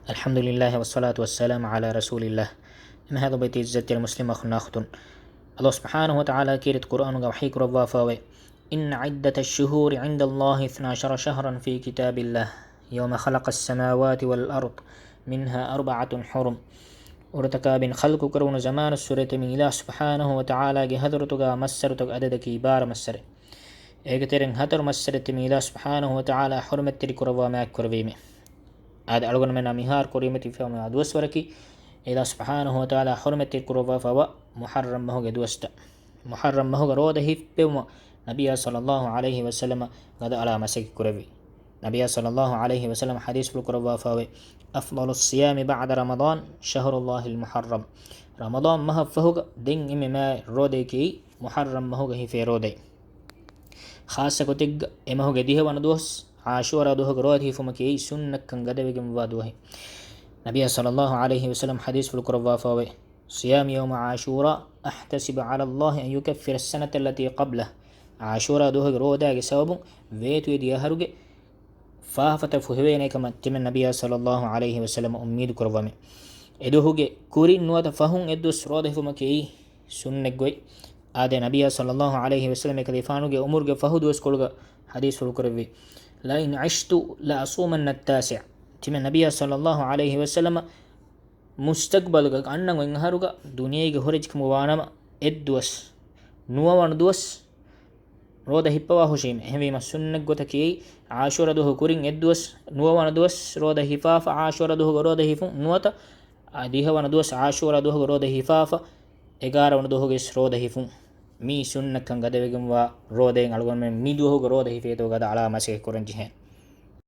الحمد لله والصلاة والسلام على رسول الله. إن هذا بيت عزة المسلم أخناختن الله سبحانه وتعالى كيرت قرآن وحيك ربا فاوي إن عدة الشهور عند الله 12 شهرا في كتاب الله يوم خلق السماوات والأرض منها أربعة حرم ورتكاب خلق كرون زمان السورة من الله سبحانه وتعالى جهدرتك مسرتك عددك بار مسر إيجترين هتر مسرت من الله سبحانه وتعالى حرمت ترك ربا ما كربيمه هذا ألغن من مهار كريمتي فيهم أدوس وركي إذا سبحانه وتعالى حرمت الكروفا فوا محرم ما هو دوستا محرم ما هو روده بيوم نبي صلى الله عليه وسلم قد على مسك كربي نبي صلى الله عليه وسلم حديث الكروفا فوا أفضل الصيام بعد رمضان شهر الله المحرم رمضان ما هو فهو دين إما روديكي محرم ما هو في رودي خاصة كتج إما هو جديه وندوس عاشورا دوه قروته فمكي سنة كان قدبكم وادوه نبي صلى الله عليه وسلم حديث في القربة فاوي صيام يوم عاشورا أحتسب على الله أن يكفر السنة التي قبله عاشورا دوه قرودا سبب فيتو يدي هرج فافت فهوين كما تم النبي صلى الله عليه وسلم أميد قربة إدوه كوري نوات فهم إدوس روده فمكي سنة قوي آده نبي صلى الله عليه وسلم كذفانو أمور فهدوس كلغا حديث في القربة لئن عشت لأصومن التاسع تم النبي صلى الله عليه وسلم مستقبل أن وينهارك دنيا هرجك موانما إدوس نوان دوس روده هبوا هشيم هم مسنة قتكي عاشورا دوه كورين إدوس نوان دوس روده هفاف عاشورا دوه روده هفون نوتا ديها وان دوس عاشورا دوه روده هفاف إغارا وان دوه جس روده هفون مي سنة كان قدوغم و رودين ألغون من مي دوه روده هفيتو قد على مسيح كورن جهن